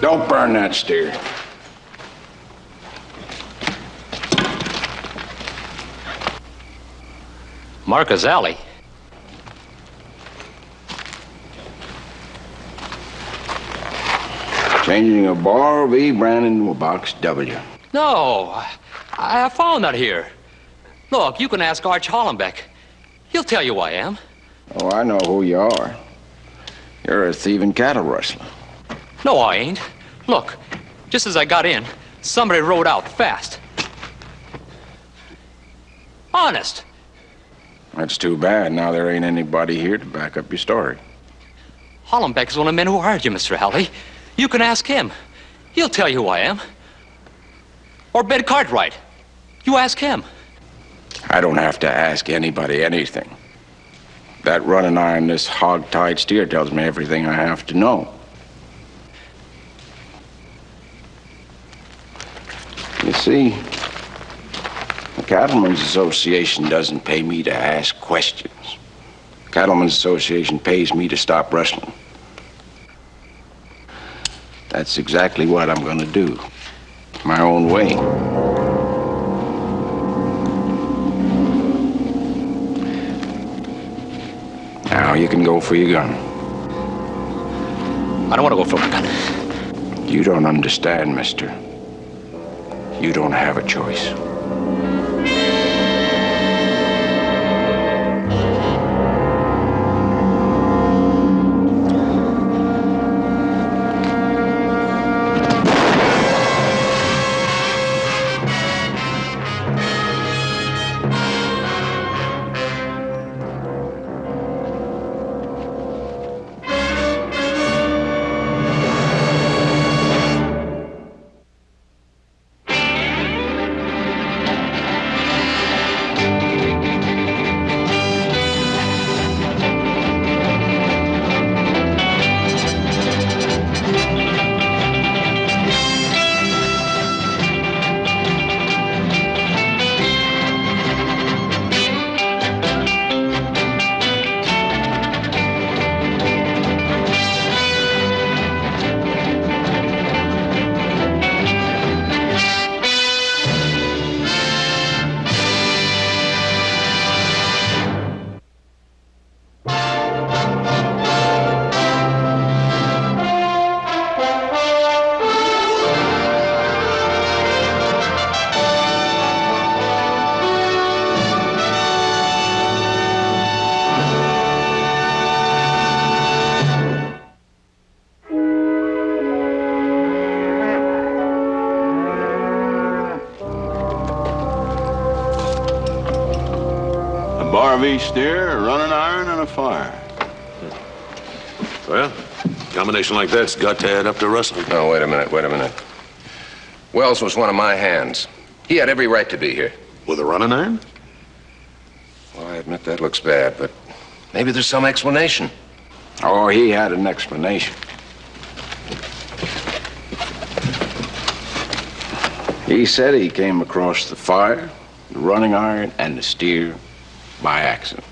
Don't burn that steer. Marcus Alley. Changing a bar V brand into a box W. No, I found that here. Look, you can ask Arch Hollenbeck. He'll tell you who I am. Oh, I know who you are. You're a thieving cattle rustler. No, I ain't. Look, just as I got in, somebody rode out fast. Honest. That's too bad. Now there ain't anybody here to back up your story. Hollenbeck is one of the men who hired you, Mr. Alley. You can ask him. He'll tell you who I am. Or Ben Cartwright. You ask him. I don't have to ask anybody anything. That running iron, this hog-tied steer tells me everything I have to know. You see, the Cattlemen's Association doesn't pay me to ask questions. The Cattlemen's Association pays me to stop rustling. That's exactly what I'm gonna do. My own way. Now you can go for your gun. I don't want to go for my gun. You don't understand, mister. You don't have a choice. RV steer, a running iron, and a fire. Well, a combination like that's got to add up to rustling. No, wait a minute. Wells was one of my hands. He had every right to be here. With a running iron? Well, I admit that looks bad, but maybe there's some explanation. Oh, he had an explanation. He said he came across the fire, the running iron, and the steer by accident.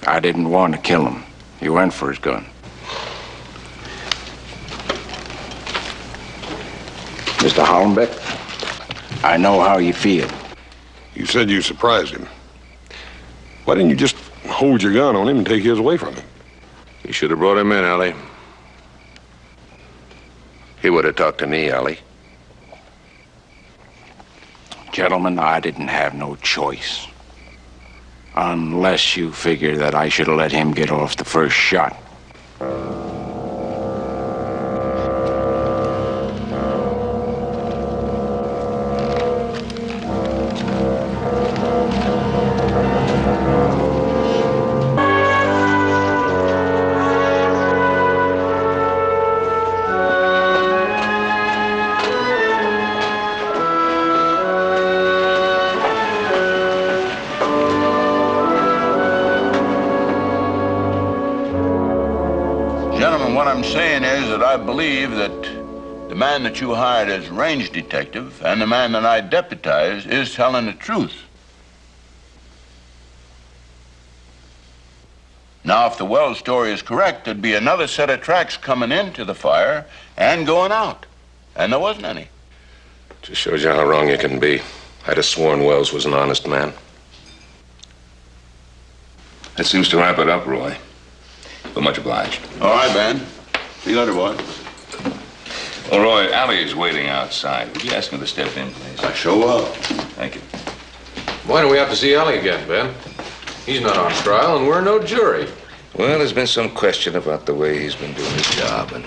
I didn't want to kill him. He went for his gun. Mr. Hollenbeck, I know how you feel. You said you surprised him. Why didn't you just hold your gun on him and take his away from him? You should have brought him in, Allie. He would have talked to me, Allie. Gentlemen, I didn't have no choice. Unless you figure that I should have let him get off the first shot. I believe that the man that you hired as range detective and the man that I deputized is telling the truth. Now, if the Wells story is correct, there'd be another set of tracks coming into the fire and going out. And there wasn't any. Just shows you how wrong you can be. I'd have sworn Wells was an honest man. That seems to wrap it up, Roy. But much obliged. All right, Ben. See you later, boy. Well, Roy, Allie is waiting outside. Would you ask him to step in, please? I sure will. Thank you. Why don't we have to see Allie again, Ben? He's not on trial, and we're no jury. Well, there's been some question about the way he's been doing his job, and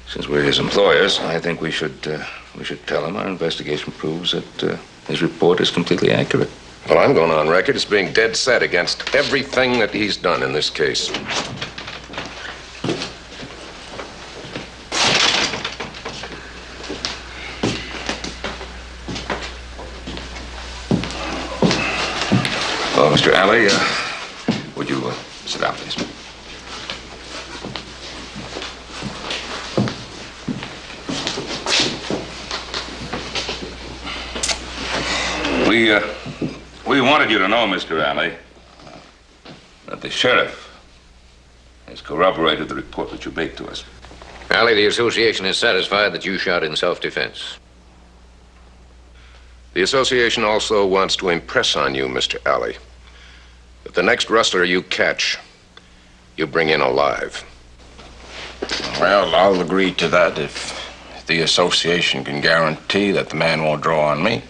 since we're his employers, I think we should tell him our investigation proves that his report is completely accurate. Well, I'm going on record as being dead set against everything that he's done in this case. Well, Mr. Alley, would you sit down, please? We wanted you to know, Mr. Alley, that the sheriff has corroborated the report that you made to us. Alley, the association is satisfied that you shot in self-defense. The association also wants to impress on you, Mr. Alley, that the next rustler you catch, you bring in alive. Well, I'll agree to that if the association can guarantee that the man won't draw on me.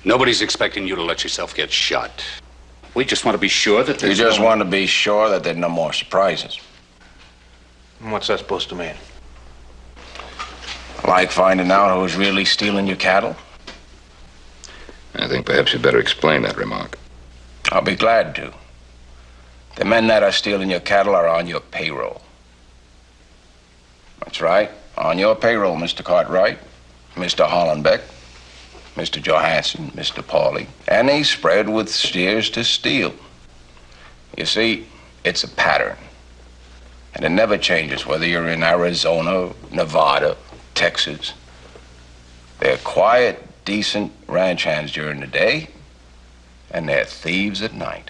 Nobody's expecting you to let yourself get shot. We just want to be sure that You there's just want to be sure that there are no more surprises. What's that supposed to mean? Like finding out who's really stealing your cattle? I think perhaps you'd better explain that remark. I'll be glad to. The men that are stealing your cattle are on your payroll. That's right, on your payroll, Mr. Cartwright, Mr. Hollenbeck, Mr. Johansson, Mr. Pauly, and he's spread with steers to steal. You see, it's a pattern, and it never changes whether you're in Arizona, Nevada, Texas. They're quiet, decent ranch hands during the day, and they're thieves at night.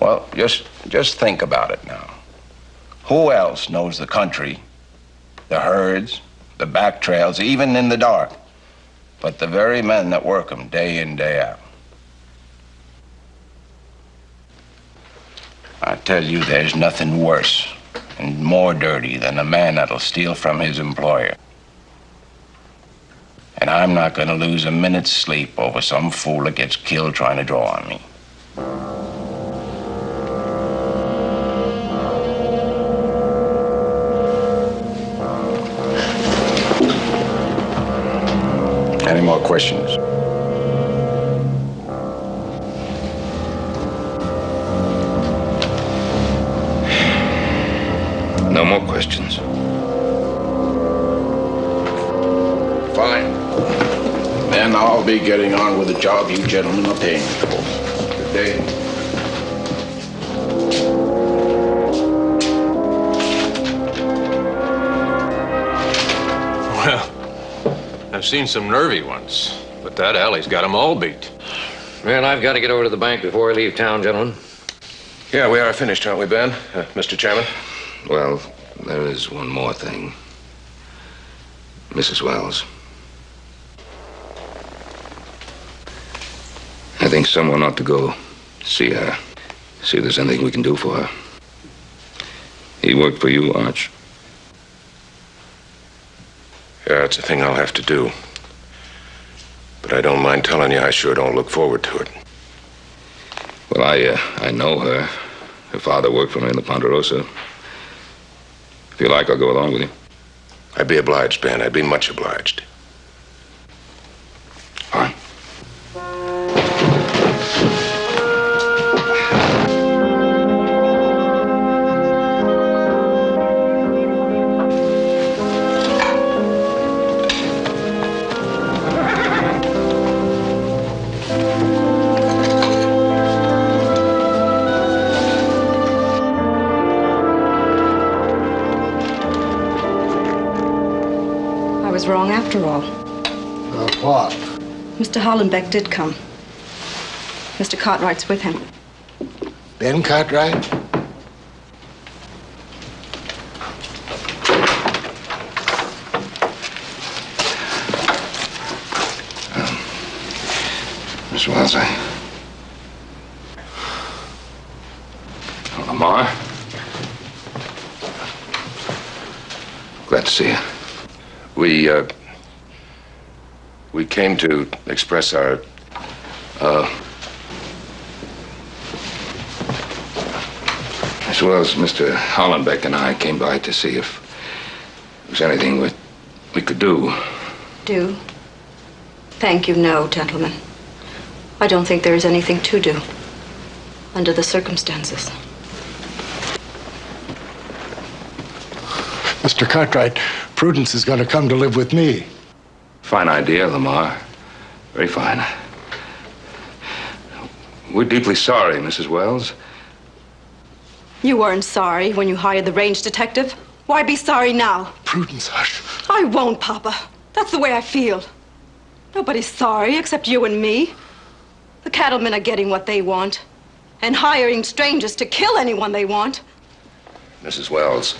Well, just think about it now. Who else knows the country, the herds, the back trails, even in the dark, but the very men that work them day in, day out? I tell you, there's nothing worse and more dirty than a man that'll steal from his employer. And I'm not gonna lose a minute's sleep over some fool that gets killed trying to draw on me. Any more questions? No more questions. Fine. Then I'll be getting on with the job you gentlemen are paying me for. Good day. Well, I've seen some nervy ones, but that alley's got them all beat. Well, I've got to get over to the bank before I leave town, gentlemen. Yeah, we are finished, aren't we, Ben? Mr. Chairman? Well, there is one more thing. Mrs. Wells. I think someone ought to go see her. See if there's anything we can do for her. He worked for you, Arch? Yeah, it's a thing I'll have to do. But I don't mind telling you, I sure don't look forward to it. Well, I know her. Her father worked for me in the Ponderosa. If you like, I'll go along with you. I'd be obliged, Ben. I'd be much obliged. Fine. I was wrong after all. What? Mr. Hollenbeck did come. Mr. Cartwright's with him. Ben Cartwright? Miss Wells, Lamar? Glad to see you. We came to express our, As well as Mr. Hollenbeck and I came by to see if there was anything we could do. Do? Thank you, no, gentlemen. I don't think there is anything to do under the circumstances. Mr. Cartwright, Prudence is going to come to live with me. Fine idea, Lamar. Very fine. We're deeply sorry, Mrs. Wells. You weren't sorry when you hired the range detective. Why be sorry now? Prudence, hush. I won't, Papa. That's the way I feel. Nobody's sorry except you and me. The cattlemen are getting what they want and hiring strangers to kill anyone they want. Mrs. Wells.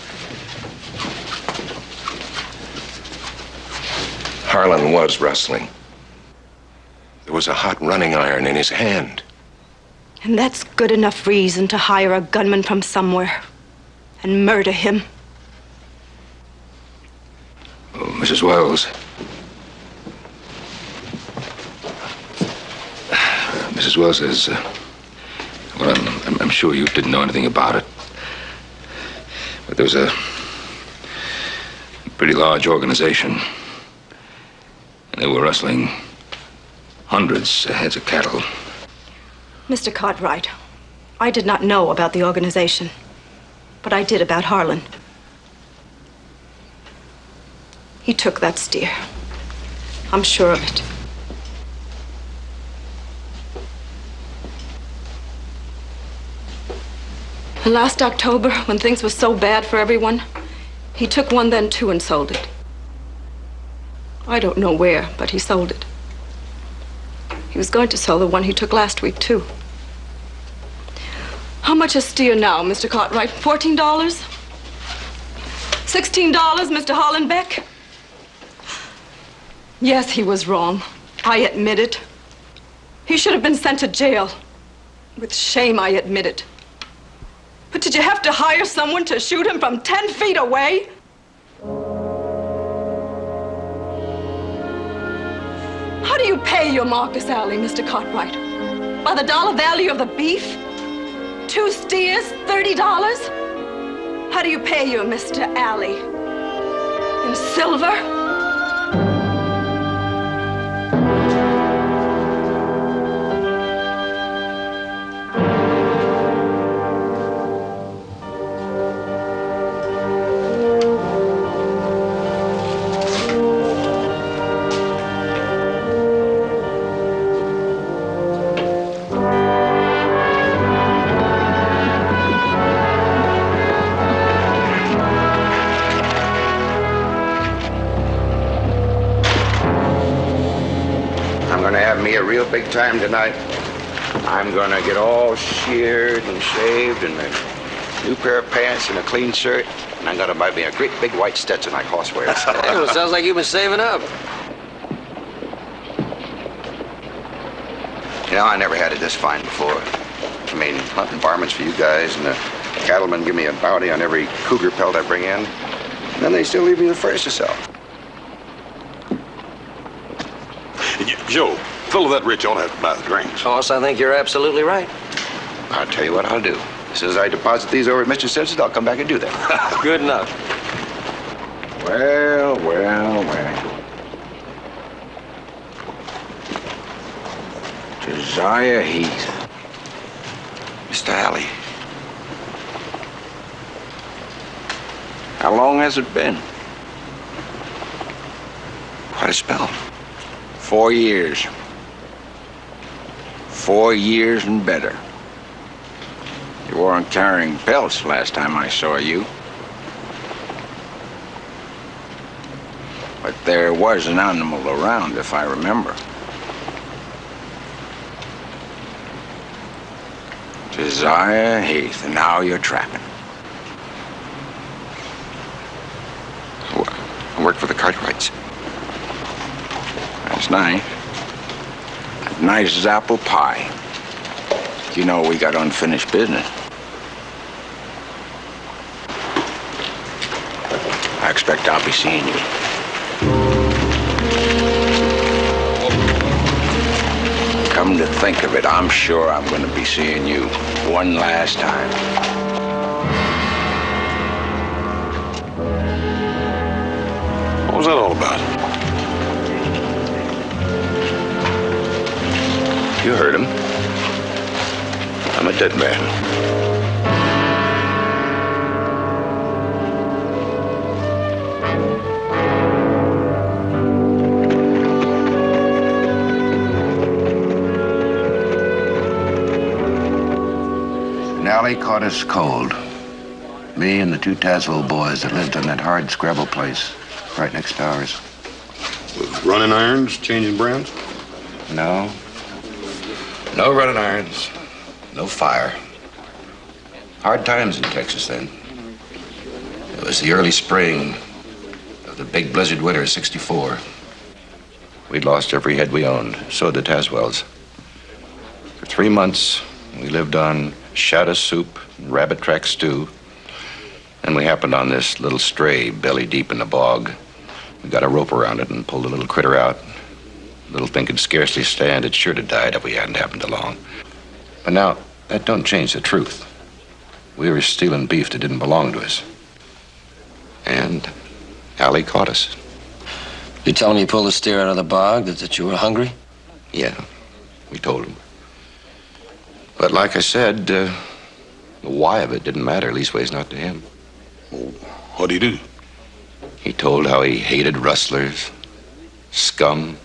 Harlan was rustling. There was a hot running iron in his hand. And that's good enough reason to hire a gunman from somewhere and murder him. Oh, Mrs. Wells. Mrs. Wells says, well, I'm sure you didn't know anything about it. But there was a pretty large organization. And they were rustling hundreds of heads of cattle. Mr. Cartwright, I did not know about the organization, but I did about Harlan. He took that steer. I'm sure of it. And last October, when things were so bad for everyone, he took one then too and sold it. I don't know where, but he sold it. He was going to sell the one he took last week, too. How much a steer now, Mr. Cartwright? $14? $16, Mr. Hollenbeck? Yes, he was wrong. I admit it. He should have been sent to jail. With shame, I admit it. But did you have to hire someone to shoot him from 10 feet away? How do you pay your Marcus Alley, Mr. Cartwright? By the dollar value of the beef? 2 steers, $30? How do you pay your Mr. Alley? In silver? Big time tonight. I'm gonna get all sheared and shaved and a new pair of pants and a clean shirt, and I'm gonna buy me a great big white Stetson like Hoss wears. Hey, well, sounds like you've been saving up. You know, I never had it this fine before. I mean, hunting varmints for you guys, and the cattlemen give me a bounty on every cougar pelt I bring in, and then they still leave me the furs to sell. Joe, fill that rich on have to buy the drinks. Hoss, I think you're absolutely right. I'll tell you what I'll do. As soon as I deposit these over at Mr. Simpson's, I'll come back and do that. Good enough. Well, well, well. Josiah Heath. Mr. Alley. How long has it been? Quite a spell. 4 years. 4 years and better. You weren't carrying pelts last time I saw you. But there was an animal around, if I remember. Josiah Heath, and now you're trapping. I work for the Cartwrights. That's nice. As nice as apple pie. You know we got unfinished business. I expect I'll be seeing you. Come to think of it, I'm sure I'm going to be seeing you one last time. What was that all about? You heard him. I'm a dead man. Allie caught us cold. Me and the two Tazewell boys that lived in that hard scrabble place right next to ours. With running irons, changing brands? No. No running irons. No fire. Hard times in Texas then. It was the early spring of the big blizzard winter of '64. We'd lost every head we owned. So did the Tazewells. For 3 months, we lived on shadow soup and rabbit track stew. And we happened on this little stray belly deep in the bog. We got a rope around it and pulled the little critter out. Little thing could scarcely stand. It sure to died if we hadn't happened along. But now, that don't change the truth. We were stealing beef that didn't belong to us. And Allie caught us. You tell him you pulled the steer out of the bog, that you were hungry? Yeah, we told him. But like I said, the why of it didn't matter, leastways not to him. Well, what'd he do? He told how he hated rustlers, scum.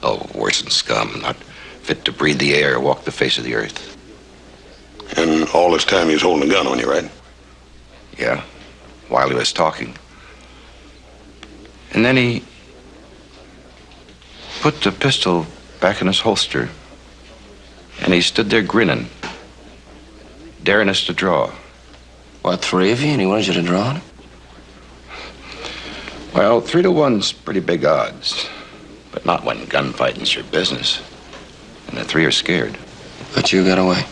Oh, worse than scum, not fit to breathe the air or walk the face of the earth. And all this time he was holding a gun on you, right? Yeah, while he was talking. And then he put the pistol back in his holster. And he stood there grinning, daring us to draw. What, 3 of you? And he wanted you to draw on him? Well, 3 to 1's pretty big odds. But not when gunfighting's your business. And the 3 are scared. But you got away.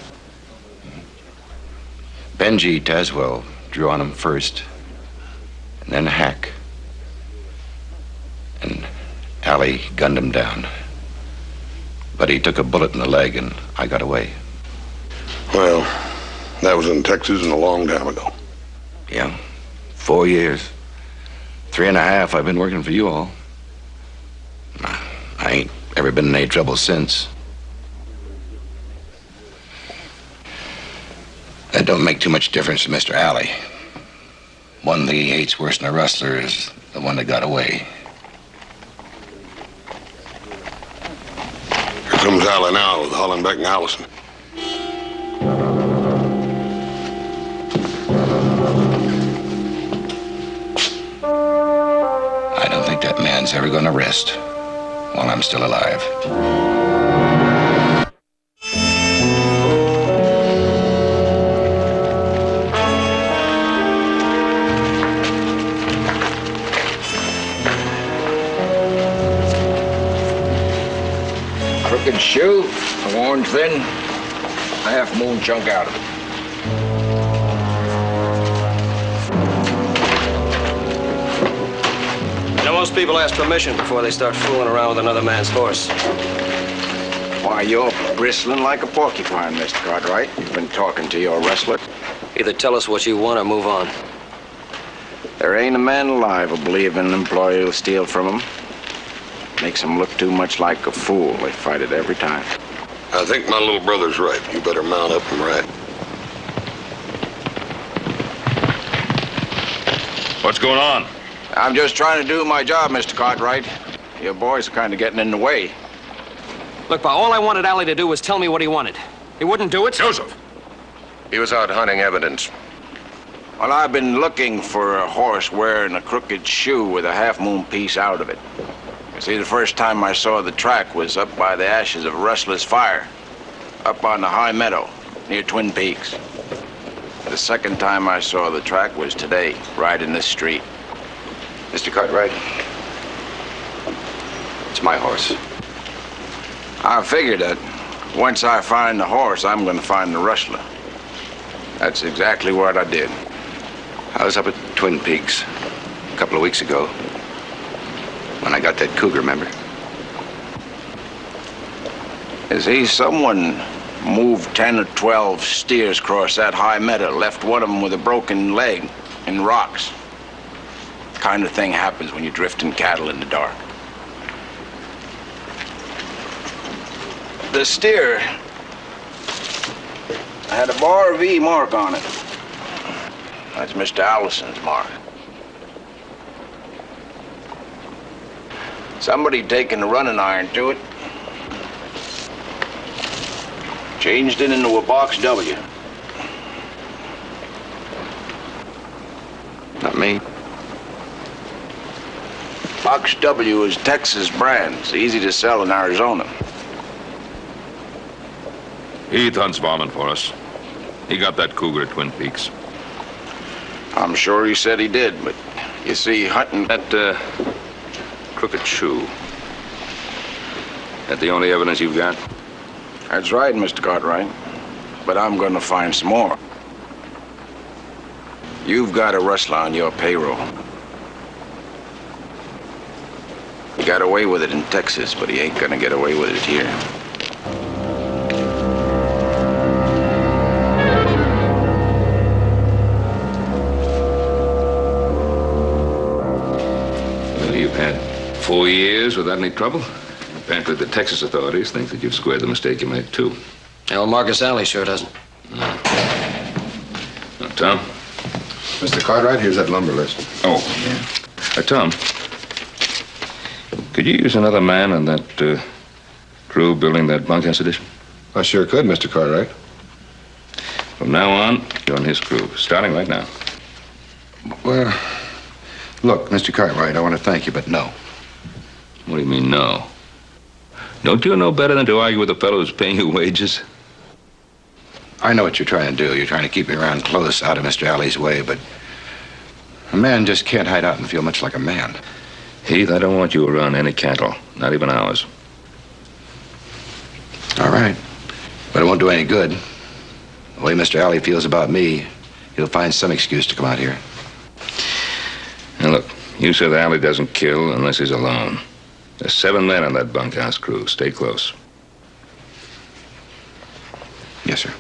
Benji Tazewell drew on him first. And then Hack. And Allie gunned him down. But he took a bullet in the leg, and I got away. Well, that was in Texas and a long time ago. Yeah, 4 years. 3.5 I've been working for you all. I ain't ever been in any trouble since. That don't make too much difference to Mr. Alley. One thing he hates worse than a rustler is the one that got away. Here comes Allie now with Hollenbeck and Allison. I don't think that man's ever gonna rest while I'm still alive. Crooked shoe, worn thin, half moon chunk out of it. You know, most people ask permission before they start fooling around with another man's horse. Why, you're bristling like a porcupine, Mr. Cartwright. You've been talking to your wrestler. Either tell us what you want or move on. There ain't a man alive who'll believe an employee who'll steal from him. Makes him look too much like a fool. They fight it every time. I think my little brother's right. You better mount up and ride. What's going on? I'm just trying to do my job, Mr. Cartwright. Your boys are kind of getting in the way. Look, Pa, all I wanted Allie to do was tell me what he wanted. He wouldn't do it. Joseph! He was out hunting evidence. Well, I've been looking for a horse wearing a crooked shoe with a half-moon piece out of it. You see, the first time I saw the track was up by the ashes of a rustler's fire, up on the high meadow. near Twin Peaks. The second time I saw the track was today, right in this street. Mr. Cartwright, it's my horse. I figured that once I find the horse, I'm going to find the rustler. That's exactly what I did. I was up at Twin Peaks a couple of weeks ago when I got that cougar, remember? Someone moved 10 or 12 steers across that high meadow, left one of them with a broken leg in rocks. Kind of thing happens when you're drifting cattle in the dark. The steer had a bar V mark on it. That's Mr. Allison's mark. Somebody taken a running iron to it, changed it into a box W. Not me. Box W is Texas brand. It's easy to sell in Arizona. Heath hunts varmint for us. He got that cougar at Twin Peaks. I'm sure he said he did, but you see, hunting... That, crooked shoe. That the only evidence you've got? That's right, Mr. Cartwright. But I'm gonna find some more. You've got a rustler on your payroll. He got away with it in Texas, but he ain't gonna get away with it here. Well, you've had 4 years without any trouble. Apparently, the Texas authorities think that you've squared the mistake you made, too. Well, Marcus Alley sure doesn't. Now, Tom? Mr. Cartwright, here's that lumber list. Oh, yeah. Tom, could you use another man on that crew building that bunkhouse addition? I sure could, Mr. Cartwright. From now on, you're on his crew, starting right now. Well, look, Mr. Cartwright, I want to thank you, but no. What do you mean, no? Don't you know better than to argue with the fellow who's paying you wages? I know what you're trying to do. You're trying to keep me around close, out of Mr. Alley's way, but a man just can't hide out and feel much like a man. Heath, I don't want you around any cattle, not even ours. All right, but it won't do any good. The way Mr. Alley feels about me, he'll find some excuse to come out here. Now, look, you said Alley doesn't kill unless he's alone. There's 7 men on that bunkhouse crew. Stay close. Yes, sir.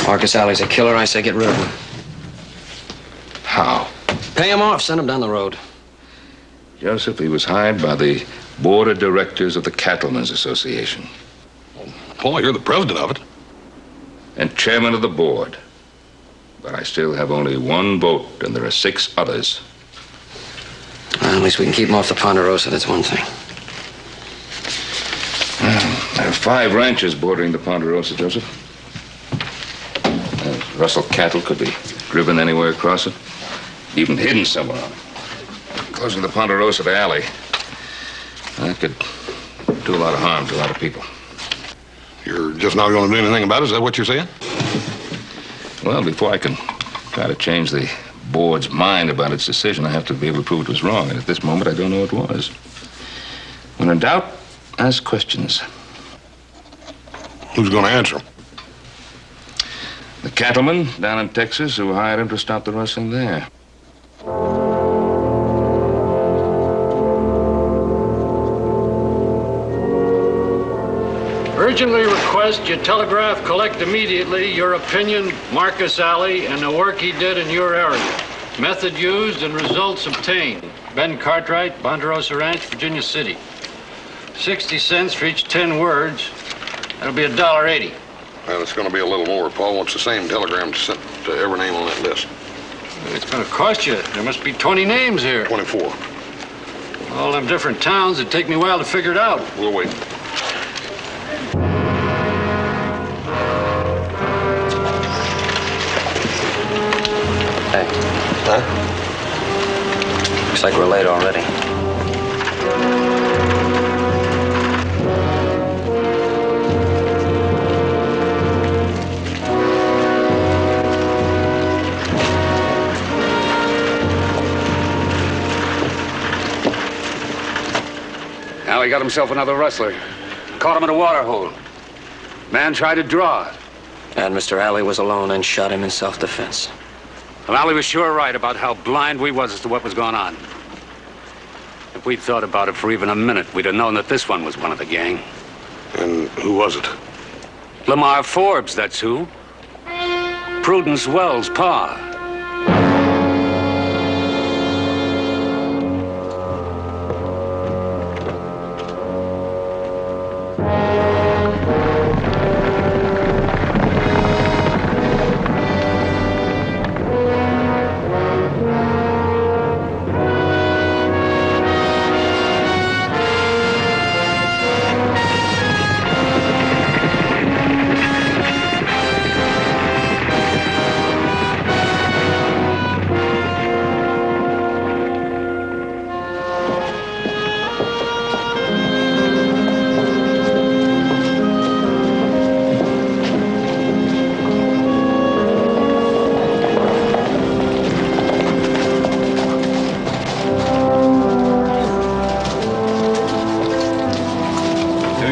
Marcus Alley's a killer. I say get rid of him. How? Pay him off. Send him down the road. Joseph, he was hired by the board of directors of the Cattlemen's Association. Paul, you're the president of it. And chairman of the board. But I still have only 1 vote, and there are 6 others. Well, at least we can keep him off the Ponderosa. That's one thing. There are 5 ranches bordering the Ponderosa, Joseph. Russell cattle could be driven anywhere across it, even hidden somewhere on it. Closing the Ponderosa to Alley, that could do a lot of harm to a lot of people. You're just not going to do anything about it? Is that what you're saying? Well, before I can try to change the board's mind about its decision, I have to be able to prove it was wrong. And at this moment, I don't know it was. When in doubt, ask questions. Who's going to answer them? The cattlemen down in Texas who hired him to stop the rustling there. Urgently request you telegraph collect immediately your opinion, Marcus Alley, and the work he did in your area. Method used and results obtained. Ben Cartwright, Ponderosa Ranch, Virginia City. 60 cents for each 10 words. That'll be $1.80. Well, it's going to be a little more. Paul wants the same telegram sent to every name on that list. It's going to cost you. There must be 20 names here. 24. All them different towns. It'd take me a while to figure it out. We'll wait. Hey. Huh? Looks like we're late already. Now he got himself another rustler. Caught him in a water hole. Man tried to draw. And Mr. Alley was alone and shot him in self-defense. Well, Alley was sure right about how blind we was as to what was going on. If we'd thought about it for even a minute, we'd have known that this one was one of the gang. And who was it? Lamar Forbes, that's who. Prudence Wells' pa.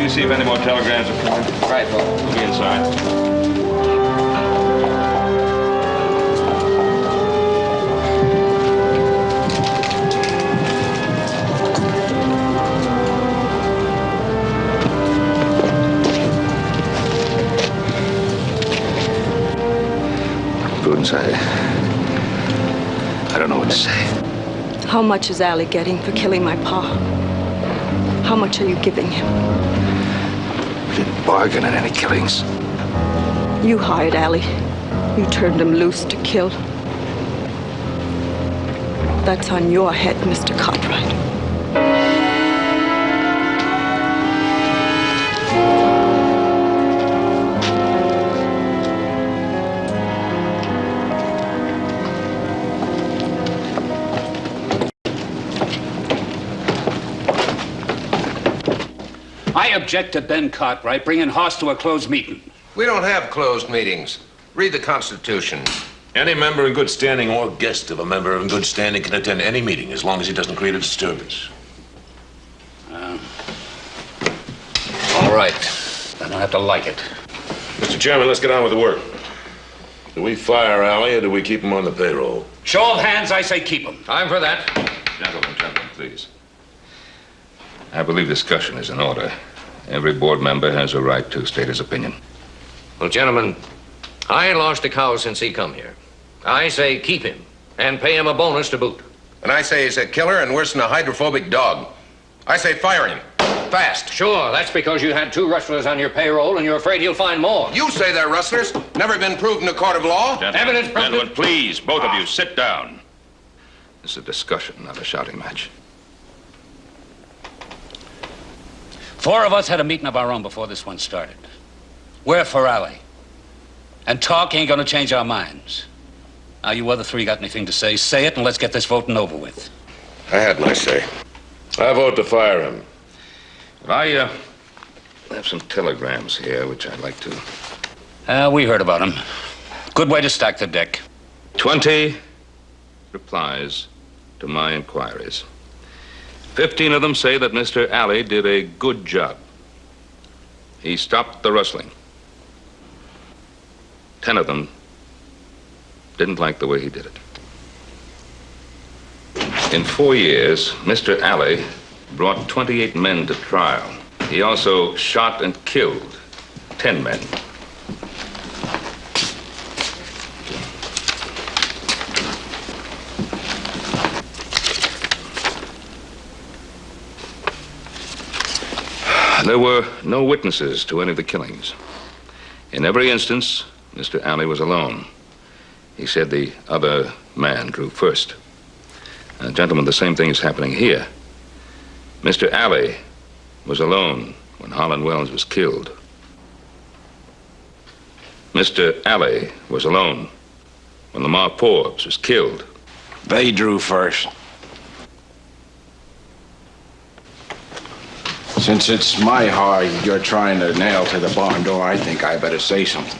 See if any more telegrams are coming. Right, Paul. We'll be inside. Prudence, I don't know what to say. How much is Allie getting for killing my pa? How much are you giving him? We didn't bargain on any killings. You hired Allie. You turned him loose to kill. That's on your head, Mr. Cartwright. I object to Ben Cartwright bringing Hoss to a closed meeting. We don't have closed meetings. Read the Constitution. Any member in good standing or guest of a member in good standing can attend any meeting as long as he doesn't create a disturbance. All right. I don't have to like it. Mr. Chairman, let's get on with the work. Do we fire Alley or do we keep him on the payroll? Show of hands, I say keep him. I'm for that. Gentlemen, please. I believe discussion is in order. Every board member has a right to state his opinion. Well, gentlemen, I ain't lost a cow since he come here. I say keep him and pay him a bonus to boot. And I say he's a killer and worse than a hydrophobic dog. I say fire him. Fast. Sure, that's because you had 2 rustlers on your payroll and you're afraid you'll find more. You say they're rustlers. Never been proved in a court of law. Gentlemen, please, both of you, sit down. This is a discussion, not a shouting match. 4 of us had a meeting of our own before this one started. We're for Alley. And talk ain't gonna change our minds. Now, you other 3 got anything to say? Say it and let's get this voting over with. I had my say. I vote to fire him. I have some telegrams here, which I'd like to... We heard about them. Good way to stack the deck. 20 replies to my inquiries. 15 of them say that Mr. Alley did a good job. He stopped the rustling. 10 of them didn't like the way he did it. In 4 years, Mr. Alley brought 28 men to trial. He also shot and killed 10 men. There were no witnesses to any of the killings. In every instance, Mr. Alley was alone. He said the other man drew first. Gentlemen, the same thing is happening here. Mr. Alley was alone when Holland Wells was killed. Mr. Alley was alone when Lamar Forbes was killed. They drew first. Since it's my hide you're trying to nail to the barn door, I think I better say something.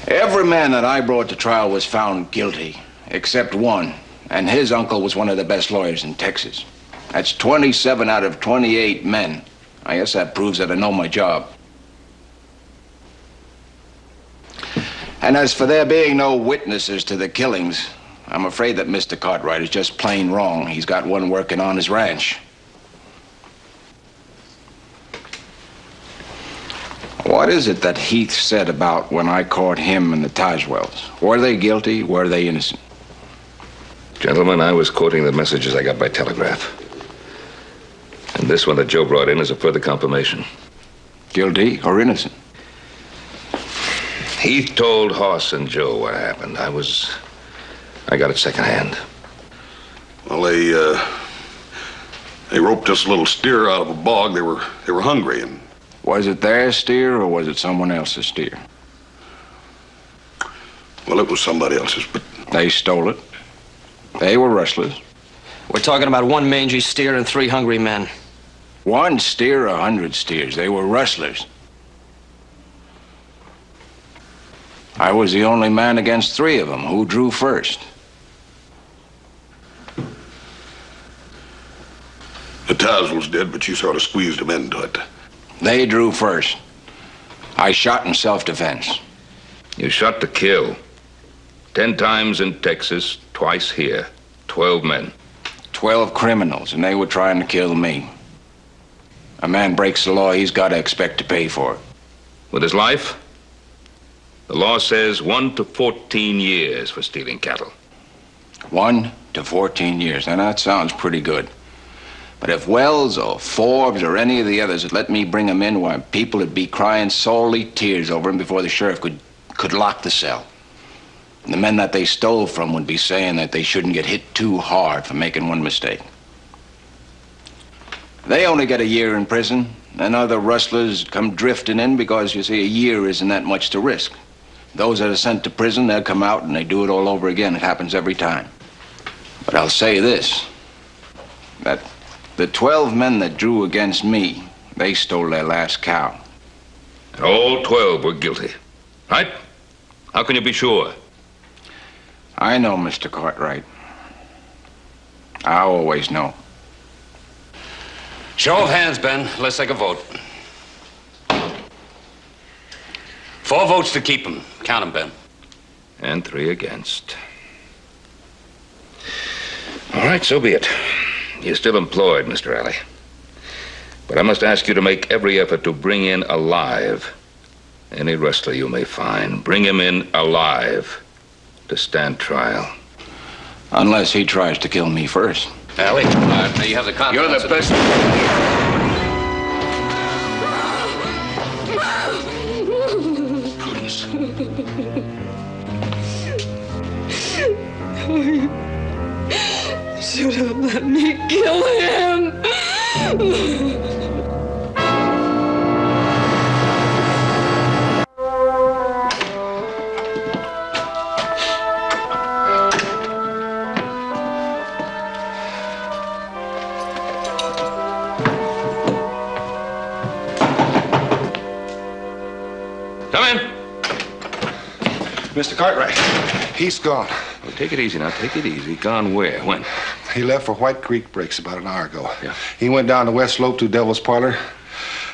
Every man that I brought to trial was found guilty, except one, and his uncle was one of the best lawyers in Texas. That's 27 out of 28 men. I guess that proves that I know my job. And as for there being no witnesses to the killings, I'm afraid that Mr. Cartwright is just plain wrong. He's got one working on his ranch. What is it that Heath said about when I caught him and the Tazewells? Were they guilty? Were they innocent? Gentlemen, I was quoting the messages I got by telegraph. And this one that Joe brought in is a further confirmation. Guilty or innocent? Heath told Hoss and Joe what happened. I got it secondhand. Well, they roped this little steer out of a bog. They were hungry, and... Was it their steer or was it someone else's steer? Well, it was somebody else's, but... They stole it. They were rustlers. We're talking about one mangy steer and 3 hungry men. One steer, 100 steers. They were rustlers. I was the only man against 3 of them. Who drew first? The Tazewells did, but you sort of squeezed them into it. They drew first. I shot in self-defense. You shot to kill. 10 times in Texas, twice here. 12 men. 12 criminals, and they were trying to kill me. A man breaks the law, he's got to expect to pay for it. With his life? The law says 1 to 14 years for stealing cattle. 1 to 14 years. Now, that sounds pretty good. But if Wells or Forbes or any of the others had let me bring him in, why, people would be crying salty tears over him before the sheriff could lock the cell. And the men that they stole from would be saying that they shouldn't get hit too hard for making one mistake. They only get a year in prison, and other rustlers come drifting in because, you see, a year isn't that much to risk. Those that are sent to prison, they'll come out and they do it all over again. It happens every time. But I'll say this, that the 12 men that drew against me, they stole their last cow. And all 12 were guilty, right? How can you be sure? I know, Mr. Cartwright. I always know. Show of hands, Ben. Let's take a vote. 4 votes to keep him. Count them, Ben. And 3 against. All right, so be it. You're still employed, Mr. Alley. But I must ask you to make every effort to bring in alive any rustler you may find. Bring him in alive to stand trial. Unless he tries to kill me first. Alley, may you have the confidence. You're the best. Prudence. Should have let me kill him. Come in. Mr. Cartwright, he's gone. Well, take it easy now. Take it easy. Gone where? When? He left for White Creek Breaks about an hour ago. Yeah. He went down the west slope to Devil's Parlor.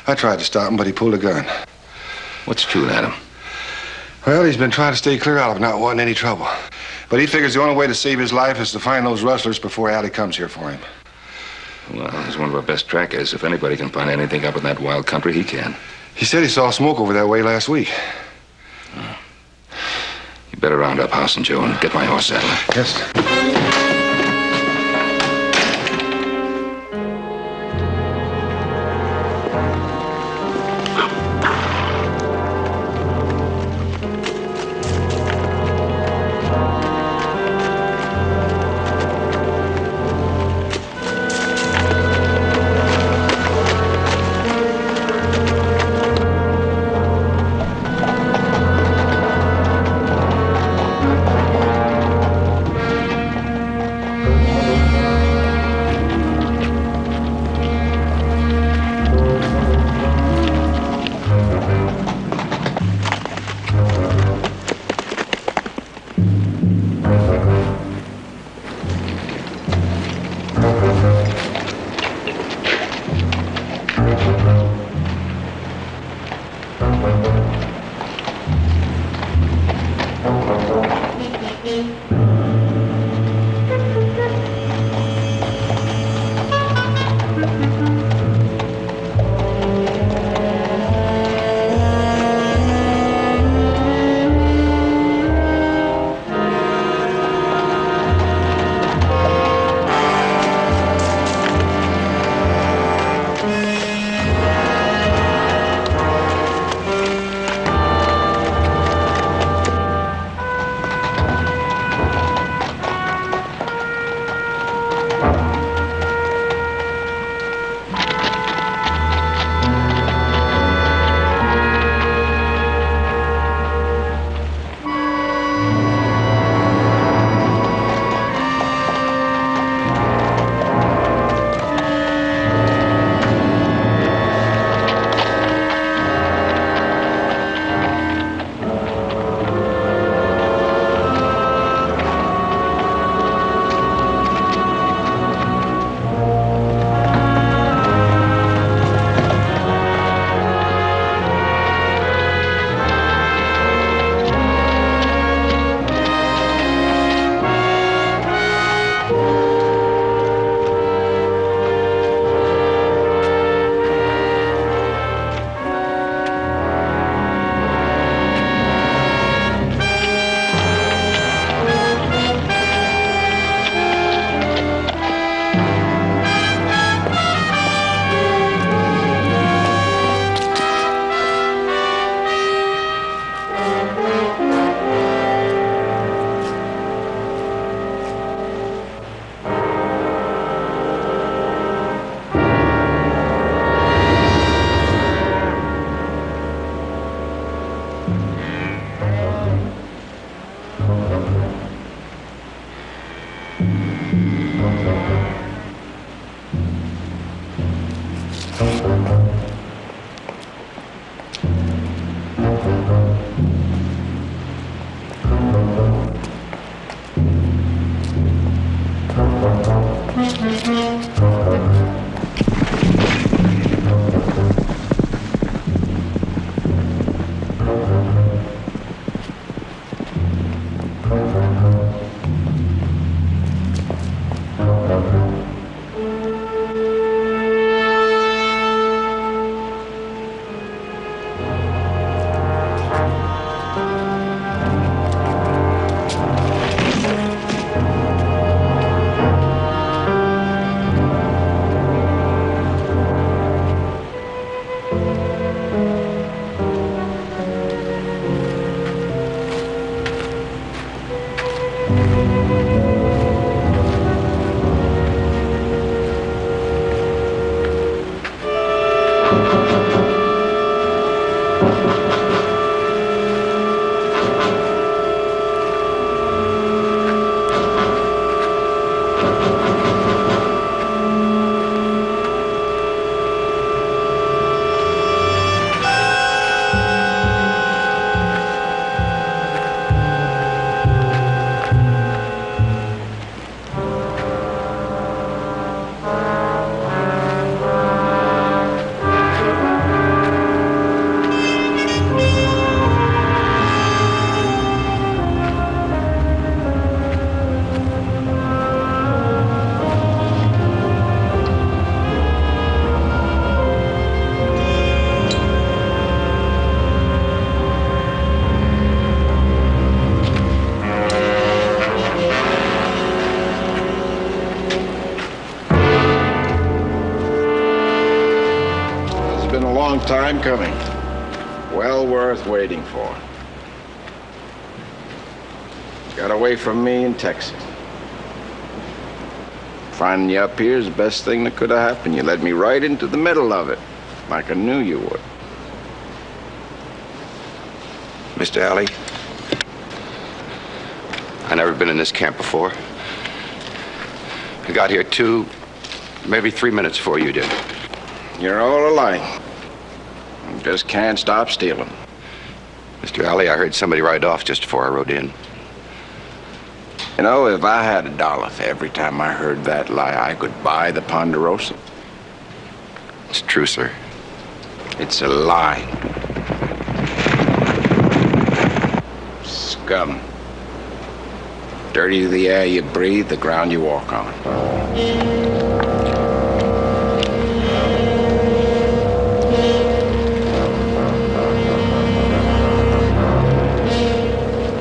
I tried to stop him, but he pulled a gun. What's chewing at him? Well, he's been trying to stay clear out of not wanting any trouble. But he figures the only way to save his life is to find those rustlers before Allie comes here for him. Well, he's one of our best trackers. If anybody can find anything up in that wild country, he can. He said he saw smoke over that way last week. You better round up House and Joe and get my horse saddled. Yes, sir. Time coming. Well worth waiting for. Got away from me in Texas. Finding you up here is the best thing that could have happened. You led me right into the middle of it, like I knew you would. Mr. Alley, I've never been in this camp before. I got here 2, maybe 3 minutes before you did. You're all alike. Just can't stop stealing. Mr. Alley, I heard somebody ride off just before I rode in. You know, if I had $1 for every time I heard that lie, I could buy the Ponderosa. It's true, sir. It's a lie. Scum. Dirty the air you breathe, the ground you walk on.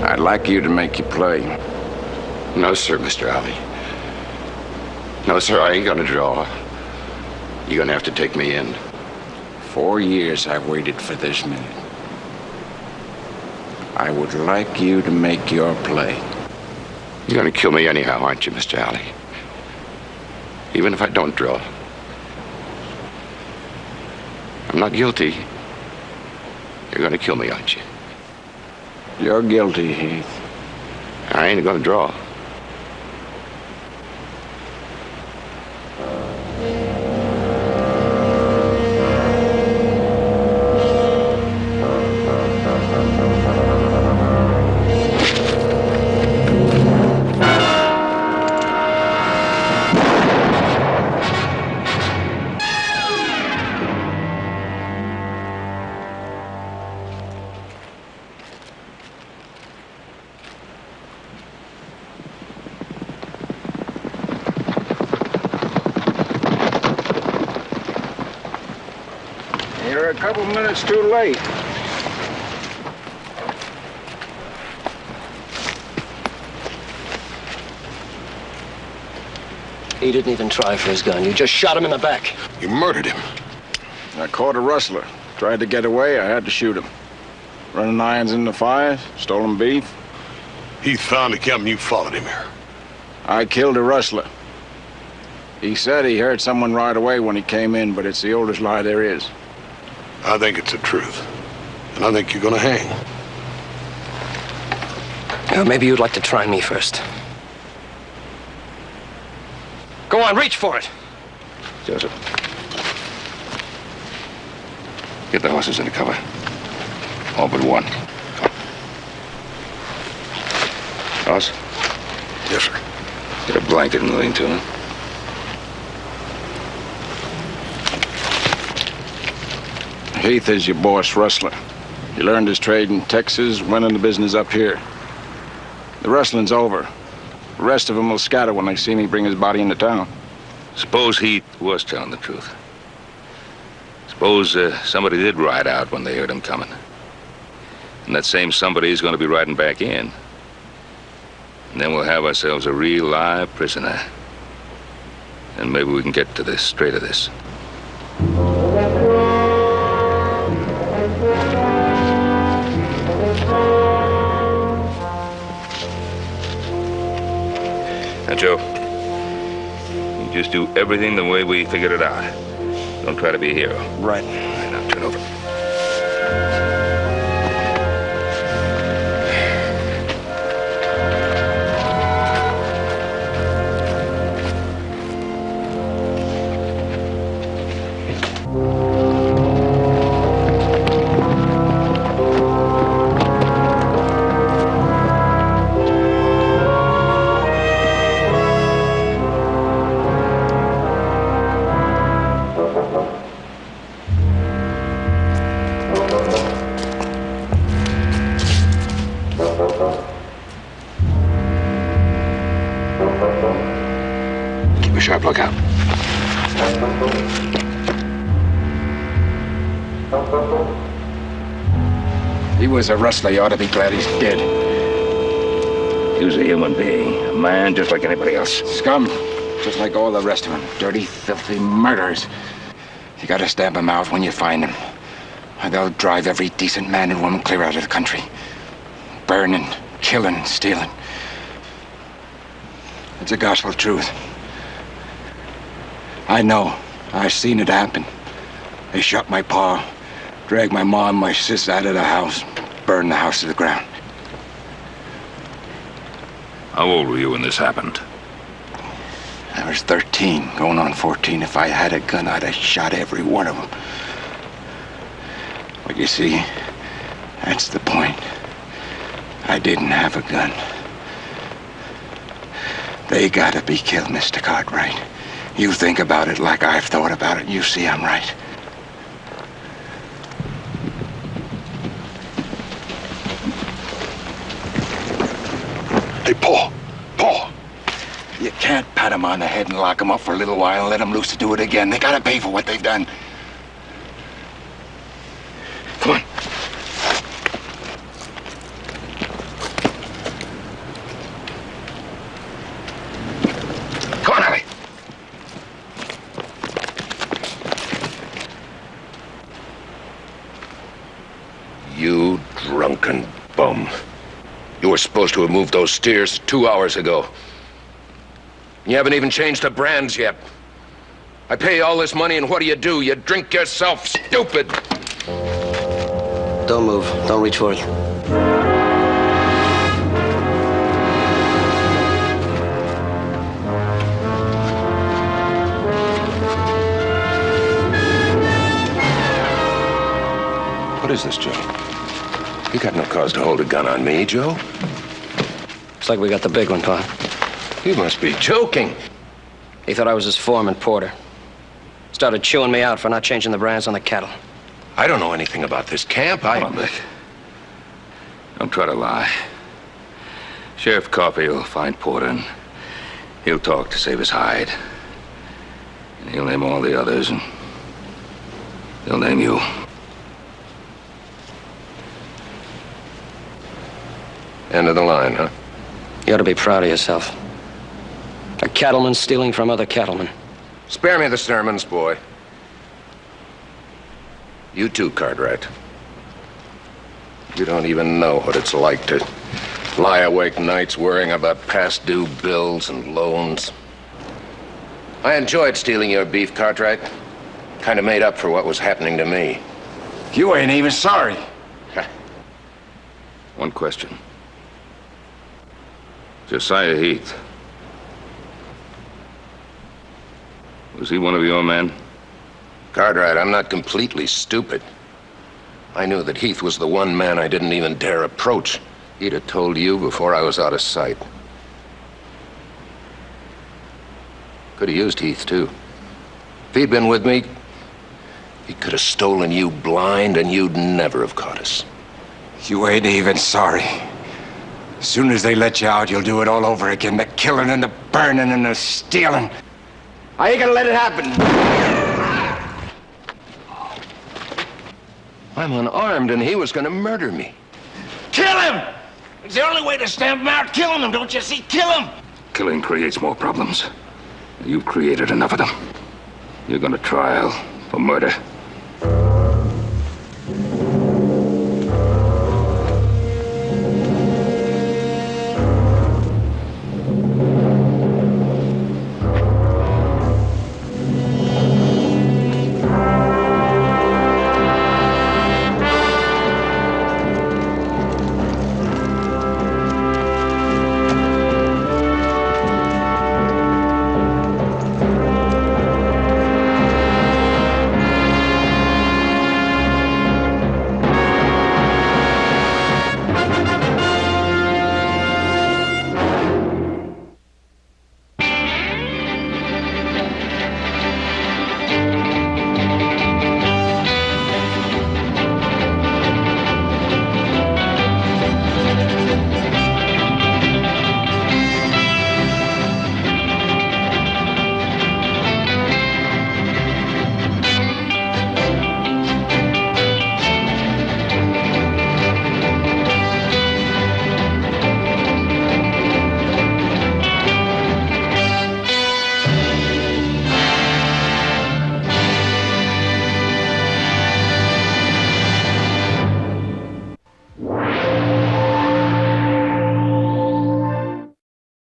I'd like you to make your play. No, sir, Mr. Alley. No, sir, I ain't gonna draw. You're gonna have to take me in. 4 years I've waited for this minute. I would like you to make your play. You're gonna kill me anyhow, aren't you, Mr. Alley? Even if I don't draw. I'm not guilty. You're gonna kill me, aren't you? You're guilty, Heath. I ain't gonna draw. You're a couple minutes too late. He didn't even try for his gun. You just shot him in the back. You murdered him. I caught a rustler. Tried to get away, I had to shoot him. Running irons in the fire, stolen beef. He found the camp and you followed him here. I killed a rustler. He said he heard someone ride away when he came in, but it's the oldest lie there is. I think it's the truth. And I think you're gonna hang. Maybe you'd like to try me first. Go on, reach for it. Joseph. Get the horses into cover. All but one. Hoss? Yes, sir. Get a blanket and lean to him. Heath is your boss rustler. He learned his trade in Texas, went into business up here. The rustling's over. The rest of them will scatter when they see me bring his body into town. Suppose Heath was telling the truth. Suppose somebody did ride out when they heard him coming. And that same somebody is going to be riding back in. And then we'll have ourselves a real live prisoner. And maybe we can get to the straight of this. Now, Joe, you just do everything the way we figured it out. Don't try to be a hero. Right. All right, now turn over. Keep a sharp lookout. He was a rustler. You ought to be glad he's dead. He was a human being, a man just like anybody else. Scum, just like all the rest of them. Dirty, filthy murderers. You gotta stamp them out when you find them. Or they'll drive every decent man and woman clear out of the country. Burning, killing, stealing. It's a gospel truth. I know. I've seen it happen. They shot my pa, dragged my mom and my sis out of the house, burned the house to the ground. How old were you when this happened? I was 13, going on 14. If I had a gun, I'd have shot every one of them. But you see, that's the point. I didn't have a gun. They gotta be killed, Mr. Cartwright. You think about it like I've thought about it. You see I'm right. Hey, Paul. Paul. You can't pat them on the head and lock them up for a little while and let them loose to do it again. They gotta pay for what they've done. Come on. Come on, Allie. You drunken bum. You were supposed to have moved those steers 2 hours ago. You haven't even changed the brands yet. I pay you all this money, and what do? You drink yourself stupid. Don't move. Don't reach for it. What is this, Joe? You got no cause to hold a gun on me, Joe. Looks like we got the big one, Pa. You must be joking. He thought I was his foreman, Porter. Started chewing me out for not changing the brands on the cattle. I don't know anything about this camp. Come on, Vic. Don't try to lie. Sheriff Coffey will find Porter, and he'll talk to save his hide. And he'll name all the others, and he'll name you. End of the line, huh? You ought to be proud of yourself. A cattleman stealing from other cattlemen. Spare me the sermons, boy. You too, Cartwright. You don't even know what it's like to lie awake nights worrying about past due bills and loans. I enjoyed stealing your beef, Cartwright. Kind of made up for what was happening to me. You ain't even sorry. One question. Josiah Heath. Was he one of your men? Cartwright, I'm not completely stupid. I knew that Heath was the one man I didn't even dare approach. He'd have told you before I was out of sight. Could have used Heath, too. If he'd been with me, he could have stolen you blind, and you'd never have caught us. You ain't even sorry. As soon as they let you out, you'll do it all over again. The killing and the burning and the stealing. I ain't gonna let it happen. I'm unarmed, and he was gonna murder me. Kill him! It's the only way to stamp him out. Kill him, don't you see? Kill him! Killing creates more problems. You've created enough of them. You're going to trial for murder.